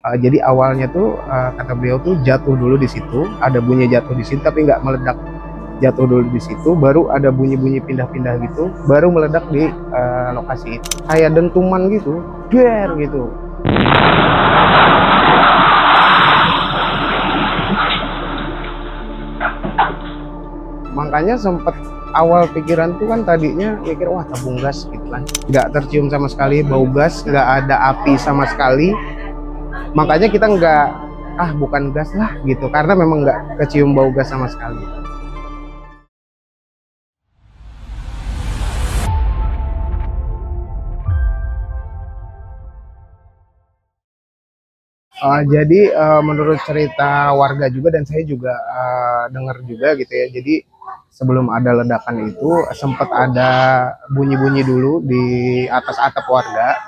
Jadi awalnya tuh kata beliau tuh jatuh dulu di situ, ada bunyi jatuh di situ tapi nggak meledak. Jatuh dulu di situ, baru ada bunyi-bunyi pindah-pindah gitu, baru meledak di lokasi itu. Kayak dentuman gitu, der gitu. Makanya sempet awal pikiran tuh kan tadinya mikir wah tabung gas gitu kan, nggak tercium sama sekali bau gas, nggak ada api sama sekali. Makanya kita nggak, bukan gas lah gitu, karena memang nggak kecium bau gas sama sekali. Jadi menurut cerita warga juga dan saya juga dengar juga gitu ya. Jadi sebelum ada ledakan itu sempat ada bunyi-bunyi dulu di atas atap warga.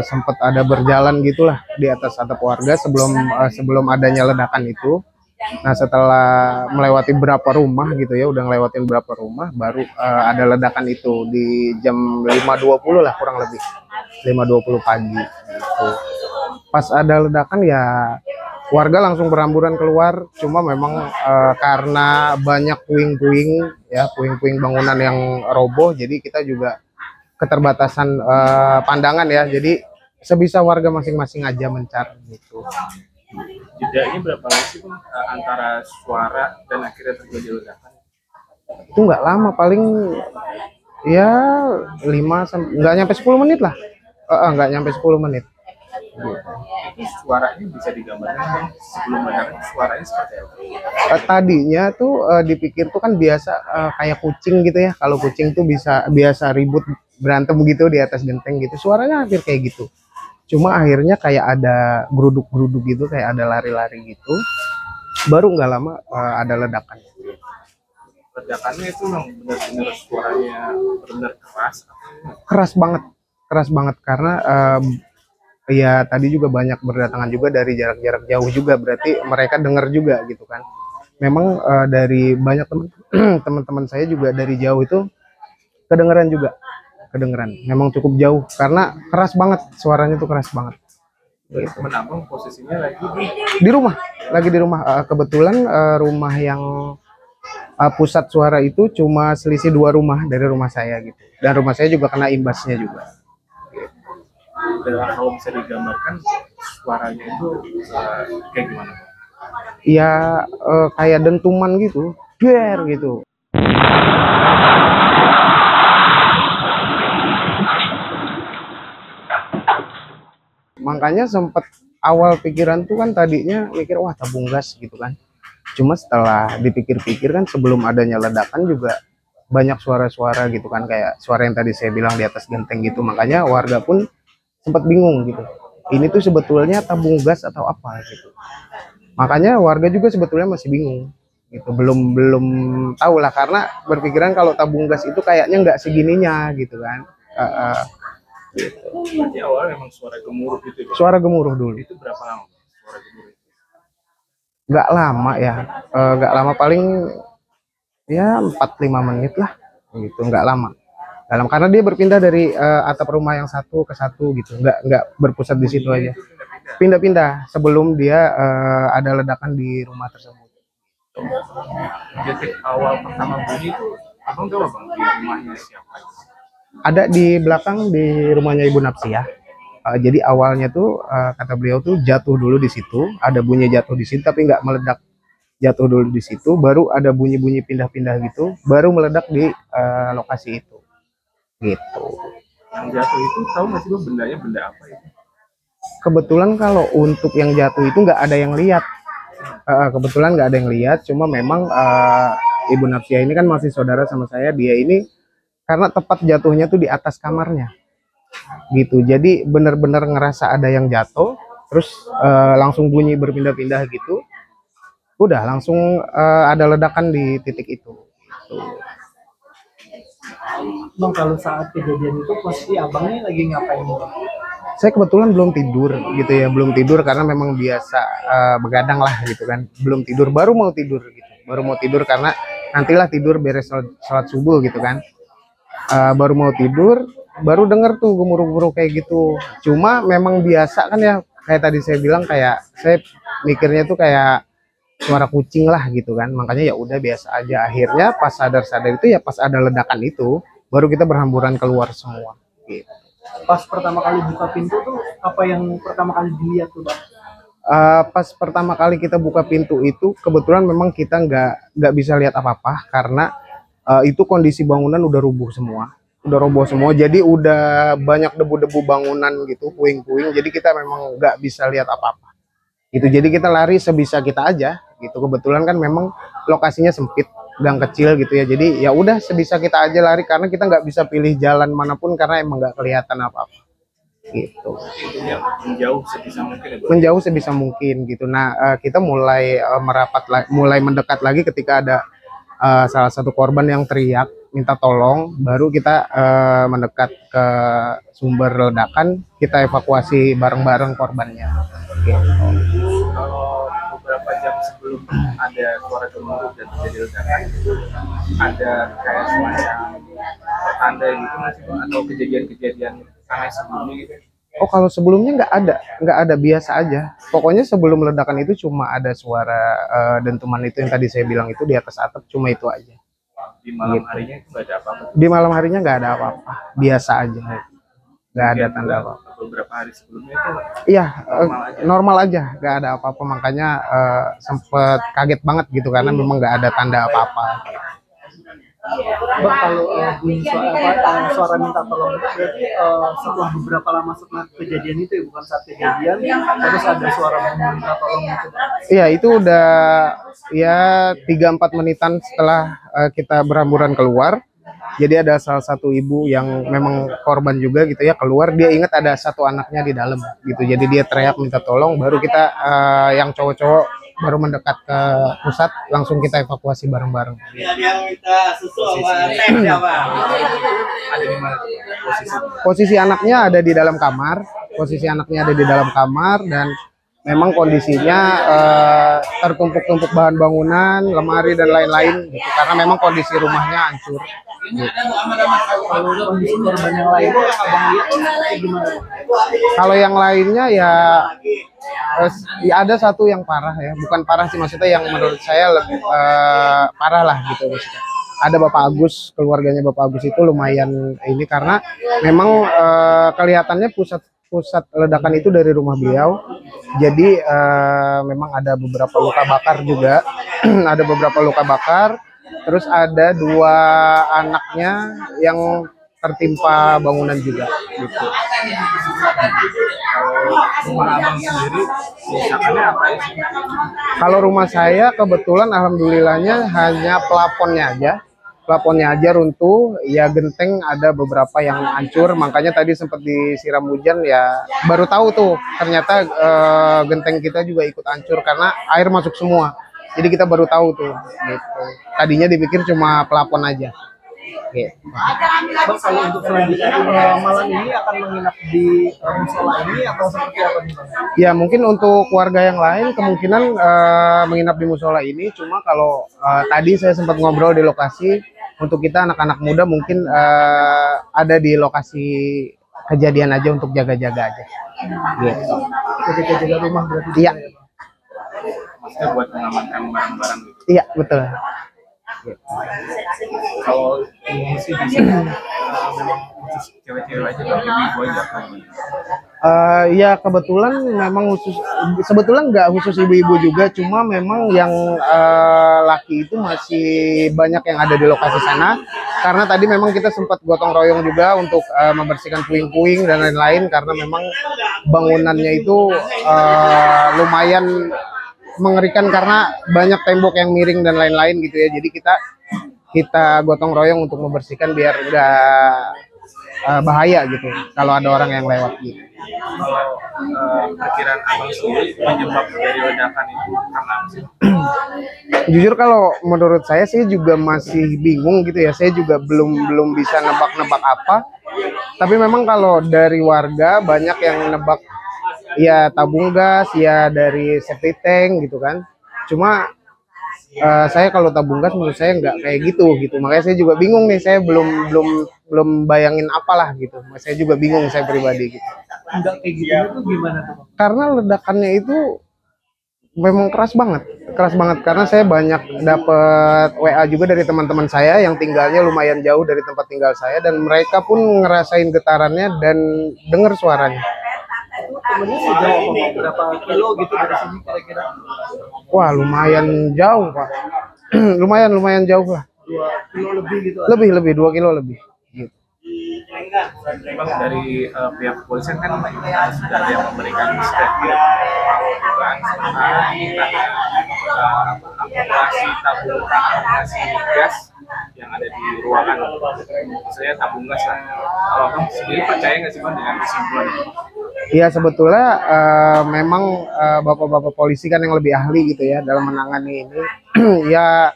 Sempat ada berjalan gitulah di atas atap warga sebelum adanya ledakan itu. Nah setelah melewati berapa rumah gitu ya, udah ngelewatin berapa rumah, baru ada ledakan itu di jam 5.20 lah kurang lebih, 5.20 pagi gitu. Pas ada ledakan ya warga langsung beramburan keluar, cuma memang karena banyak puing-puing ya, puing-puing bangunan yang roboh, jadi kita juga keterbatasan pandangan ya, jadi sebisa warga masing-masing aja mencari gitu. Jedanya berapa lama sih Bang, antara suara dan akhirnya terjadi ledakan? Itu nggak lama, paling ya 5 nggak nyampe 10 menit lah. Nggak nyampe 10 menit. Itu suaranya bisa digambarkan sebelum ledakan suaranya seperti apa? Tadinya tuh dipikir tuh kan biasa kayak kucing gitu ya. Kalau kucing tuh biasa ribut berantem gitu di atas genteng gitu. Suaranya hampir kayak gitu. Cuma akhirnya kayak ada geruduk-geruduk gitu, kayak ada lari-lari gitu. Baru nggak lama ada ledakan. Ledakannya itu memang benar-benar suaranya benar keras. Keras banget karena ya tadi juga banyak berdatangan juga dari jarak-jarak jauh juga, berarti mereka dengar juga gitu kan. Memang dari banyak teman-teman saya juga dari jauh itu kedengeran juga, memang cukup jauh karena keras banget, suaranya tuh keras banget gitu. Teman abang posisinya lagi di rumah kebetulan rumah yang pusat suara itu cuma selisih 2 rumah dari rumah saya gitu, dan rumah saya juga kena imbasnya juga. Dan kalau bisa digambarkan suaranya itu kayak gimana Bang? Ya kayak dentuman gitu, der gitu. Makanya sempet awal pikiran tuh kan tadinya mikir wah tabung gas gitu kan. Cuma setelah dipikir-pikir kan sebelum adanya ledakan juga banyak suara-suara gitu kan, kayak suara yang tadi saya bilang di atas genteng gitu. Makanya warga pun sempat bingung gitu. Ini tuh sebetulnya tabung gas atau apa gitu. Makanya warga juga sebetulnya masih bingung gitu. Belum tahu lah, karena berpikiran kalau tabung gas itu kayaknya nggak segininya gitu kan. Gitu. Berarti awal memang suara gemuruh gitu ya? Suara gemuruh dulu. Itu berapa lama suara gemuruh itu? Nggak lama ya, nggak lama, paling ya 4-5 menit lah gitu, nggak lama. Karena dia berpindah dari atap rumah yang satu ke satu gitu, nggak berpusat di situ aja, pindah-pindah sebelum dia ada ledakan di rumah tersebut. Detik awal pertama bunyi itu abang tahu bang di rumahnya siapa? Ada di belakang di rumahnya Ibu Napsiah. Jadi awalnya tuh kata beliau tuh jatuh dulu di situ, ada bunyi jatuh di situ tapi nggak meledak. Jatuh dulu di situ, baru ada bunyi-bunyi pindah-pindah gitu, baru meledak di lokasi itu. Gitu. Yang jatuh itu tahu nggak sih bang bendanya benda apa itu? Kebetulan kalau untuk yang jatuh itu nggak ada yang lihat. Kebetulan nggak ada yang lihat, cuma memang Ibu Napsiah ini kan masih saudara sama saya, dia ini karena tepat jatuhnya tuh di atas kamarnya gitu, jadi benar-benar ngerasa ada yang jatuh, terus langsung bunyi berpindah-pindah gitu, udah langsung ada ledakan di titik itu gitu. Bang, kalau saat kejadian itu posisi abangnya lagi ngapain bang? Saya kebetulan belum tidur gitu ya, belum tidur karena memang biasa begadang lah gitu kan, belum tidur, baru mau tidur karena nantilah tidur beres sholat subuh gitu kan. Baru mau tidur, baru denger tuh gemuruh-gemuruh kayak gitu. Cuma memang biasa kan ya, kayak tadi saya bilang, kayak saya mikirnya tuh kayak suara kucing lah gitu kan, makanya ya udah biasa aja. Akhirnya pas sadar-sadar itu ya pas ada ledakan itu baru kita berhamburan keluar semua gitu. Pas pertama kali buka pintu tuh apa yang pertama kali dilihat tuh Bang? Pas pertama kali kita buka pintu itu kebetulan memang kita nggak bisa lihat apa-apa karena itu kondisi bangunan udah roboh semua, jadi udah banyak debu-debu bangunan gitu, puing-puing, jadi kita memang nggak bisa lihat apa-apa gitu. Jadi kita lari sebisa kita aja gitu, kebetulan kan memang lokasinya sempit, gang kecil gitu ya, jadi ya udah sebisa kita aja lari karena kita nggak bisa pilih jalan manapun karena emang nggak kelihatan apa-apa gitu. Intinya menjauh sebisa mungkin ya, Bang. Menjauh sebisa mungkin gitu. Nah, kita mulai mulai mendekat lagi ketika ada salah satu korban yang teriak minta tolong, baru kita mendekat ke sumber ledakan, kita evakuasi bareng-bareng korbannya gitu. Kalau beberapa jam sebelum ada suara gemuruh dan terjadi ledakan, ada kayak semacam pertanda gitu nggak sih, Bang? Atau kejadian-kejadian aneh sebelumnya gitu? Oh, kalau sebelumnya nggak ada, biasa aja. Pokoknya sebelum ledakan itu cuma ada suara dentuman itu yang tadi saya bilang itu di atas atap, cuma itu aja. Di malam Gitu. harinya itu nggak ada apa-apa. Di malam harinya nggak ada apa-apa, biasa aja, nggak ada Mungkin tanda apa. beberapa hari sebelumnya itu Iya, normal aja. normal aja, nggak ada apa-apa. Makanya sempet kaget banget gitu karena memang nggak ada tanda apa-apa. Bang, kalau bunyi suara minta tolong itu berarti setelah beberapa lama setelah kejadian itu ya, bukan saat kejadian terus ada suara bunyi minta tolong gitu Bang? Iya, itu udah ya 3-4 menitan setelah kita berhamburan keluar. Jadi ada salah satu ibu yang memang korban juga gitu ya, keluar, dia ingat ada satu anaknya di dalam gitu. Jadi dia teriak minta tolong, baru kita yang cowok-cowok baru mendekat ke pusat, langsung kita evakuasi bareng-bareng. Dia minta susu sama teh siapa? Ada di mana posisi? Posisi anaknya ada di dalam kamar, dan memang kondisinya tertumpuk-tumpuk bahan bangunan, lemari dan lain-lain gitu, karena memang kondisi rumahnya hancur. Gitu. Kalau kondisi korban yang lain yang abang lihat kayak gimana? Kalau yang lainnya ya ada satu yang parah ya, bukan parah sih, maksudnya yang menurut saya lebih parah lah gitu maksudnya. Ada Bapak Agus, keluarganya Bapak Agus itu lumayan ini karena memang kelihatannya pusat ledakan itu dari rumah beliau. Jadi memang ada beberapa luka bakar juga, ada beberapa luka bakar. Terus ada 2 anaknya yang tertimpa bangunan juga gitu. Rumah abang sendiri kerusakannya apa ya? Kalau rumah saya kebetulan alhamdulillahnya hanya plafonnya aja runtuh, ya genteng ada beberapa yang hancur, makanya tadi sempat disiram hujan ya baru tahu tuh ternyata genteng kita juga ikut hancur karena air masuk semua. Jadi kita baru tahu tuh gitu. Tadinya dipikir cuma plafon aja. Gitu. Bang, kalau untuk selanjutnya malam ini akan menginap di musola ini atau seperti apa nih Bang? Ya mungkin untuk warga yang lain kemungkinan menginap di musola ini. Cuma kalau tadi saya sempat ngobrol di lokasi, untuk kita anak-anak muda mungkin ada di lokasi kejadian aja untuk jaga-jaga aja. Gitu. Jaga-jaga rumah berarti. Iya. Maksudnya buat mengamankan barang-barang gitu. Iya betul. Kalau ini sih di sini memang khusus cewek-cewek aja, kalau ibu aja. Ya kebetulan memang sebetulnya nggak khusus ibu-ibu juga, cuma memang yang laki itu masih banyak yang ada di lokasi sana, karena tadi memang kita sempat gotong royong juga untuk membersihkan puing-puing dan lain-lain, karena memang bangunannya itu lumayan mengerikan karena banyak tembok yang miring dan lain-lain gitu ya. Jadi kita gotong royong untuk membersihkan biar nggak bahaya gitu kalau ada orang yang lewat gitu. Kalau perkiraan abang sendiri penyebab dari ledakan itu karena apa sih? Jujur kalau menurut saya sih juga masih bingung gitu ya. Saya juga belum bisa nebak-nebak apa. Tapi memang kalau dari warga banyak yang nebak ya tabung gas, ya dari septic tank gitu kan. Cuma saya kalau tabung gas menurut saya nggak kayak gitu. Makanya saya juga bingung nih. Saya belum bayangin apalah gitu. Saya juga bingung saya pribadi gitu. nggak kayak gitu itu gimana tuh Bang? Karena ledakannya itu memang keras banget karena saya banyak dapat WA juga dari teman-teman saya yang tinggalnya lumayan jauh dari tempat tinggal saya, dan mereka pun ngerasain getarannya dan dengar suaranya. Temennya sejauh apa Bang? Berapa kilo gitu dari sini kira-kira? Wah, lumayan jauh Pak. lumayan jauh lah. 2 kilo lebih gitu? Lebih 2 kilo lebih gitu. Bang, dari pihak kepolisian kan sudah ada yang memberikan statement bukan sementara kita akumulasi tabung akumulasi gas yang ada di ruangan, misalnya tabung gas lah. Kalau Bang sendiri percaya nggak sih Bang dengan kesimpulan itu? Iya, sebetulnya memang bapak-bapak polisi kan yang lebih ahli gitu ya dalam menangani ini. Ya,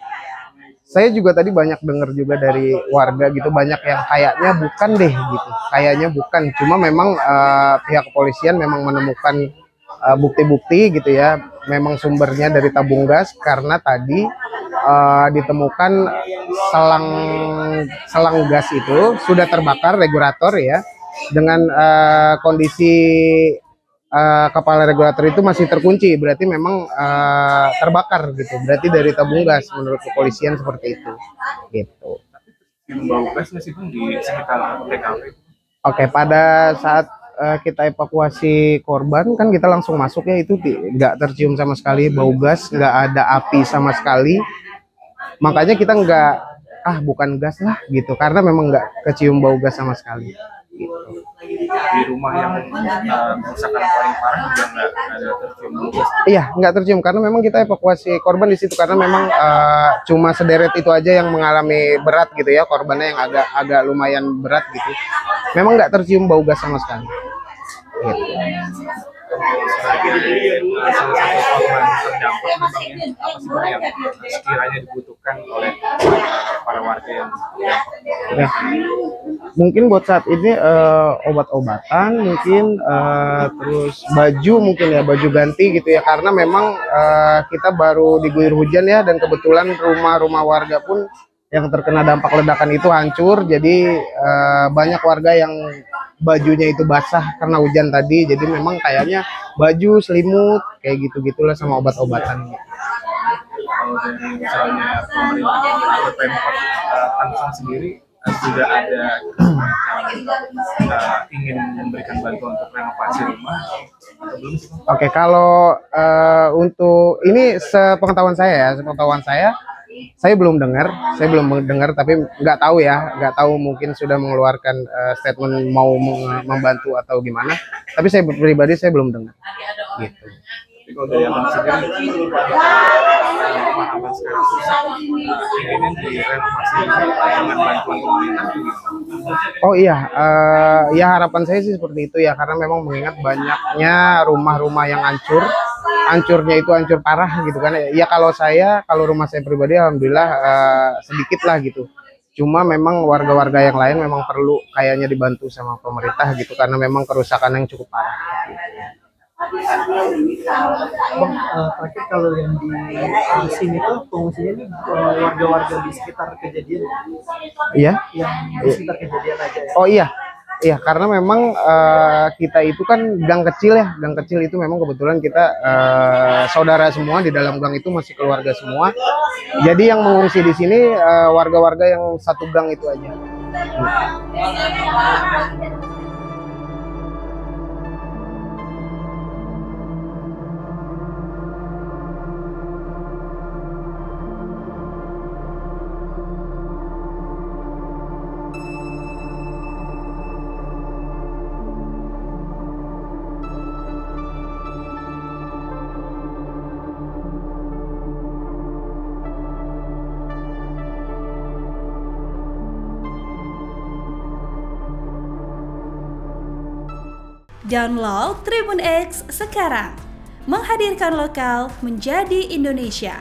saya juga tadi banyak dengar juga dari warga gitu, banyak yang kayaknya bukan deh gitu, kayaknya bukan. Cuma memang pihak kepolisian memang menemukan bukti-bukti gitu ya, memang sumbernya dari tabung gas karena tadi ditemukan selang gas itu sudah terbakar regulator ya, dengan kondisi kepala regulator itu masih terkunci, berarti memang terbakar gitu, berarti dari tabung gas menurut kepolisian seperti itu gitu. Bau gas nggak sih Bang di sekitar TKP? Oke, pada saat kita evakuasi korban kan kita langsung masuk ya, itu nggak tercium sama sekali bau gas, nggak ada api sama sekali, makanya kita nggak bukan gas lah gitu, karena memang nggak kecium bau gas sama sekali gitu. Di rumah yang kerusakan paling parah juga nggak ada tercium bau gas? Iya, nggak tercium karena memang kita evakuasi korban di situ, karena memang cuma sederet itu aja yang mengalami berat gitu ya, korbannya yang agak lumayan berat gitu. Memang nggak tercium bau gas sama sekali. Gitu. Sebagai salah satu korban terdampak, memangnya apa sih Bang yang sekiranya dibutuhkan oleh para warga yang terdampak? Ya, mungkin buat saat ini obat-obatan, mungkin terus baju, mungkin ya baju ganti gitu ya, karena memang kita baru diguyur hujan ya, dan kebetulan rumah-rumah warga pun yang terkena dampak ledakan itu hancur, jadi banyak warga yang bajunya itu basah karena hujan tadi, jadi memang kayaknya baju, selimut kayak gitu-gitulah sama obat-obatan. Kalau dari misalnya pemerintah atau Pemkot Tangsel sendiri sudah ada ingin memberikan bantuan untuk renovasi rumah atau belum sih Bang? Oke, kalau untuk ini sepengetahuan saya belum dengar, tapi nggak tahu mungkin sudah mengeluarkan statement mau membantu atau gimana, tapi saya pribadi saya belum dengar gitu. Jadi kalau dari Abang sendiri, rumah Abang sekarang susah, ingin direnovasi dengan bantuan pemerintah juga. Oh iya, ya harapan saya sih seperti itu ya, karena memang mengingat banyaknya rumah-rumah yang hancurnya itu hancur parah gitu kan ya. Kalau rumah saya pribadi alhamdulillah sedikit lah gitu, cuma memang warga-warga yang lain memang perlu kayaknya dibantu sama pemerintah gitu, karena memang kerusakan yang cukup parah gitu. Bang, terakhir kalau yang di sini tuh pengungsinya ini warga-warga di sekitar kejadian, Iya, yang di sekitar kejadian aja ya? oh iya, karena memang kita itu kan gang kecil itu memang kebetulan kita saudara semua, di dalam gang itu masih keluarga semua. Jadi yang mengungsi di sini warga-warga yang satu gang itu aja. Download Tribun X sekarang, menghadirkan lokal menjadi Indonesia.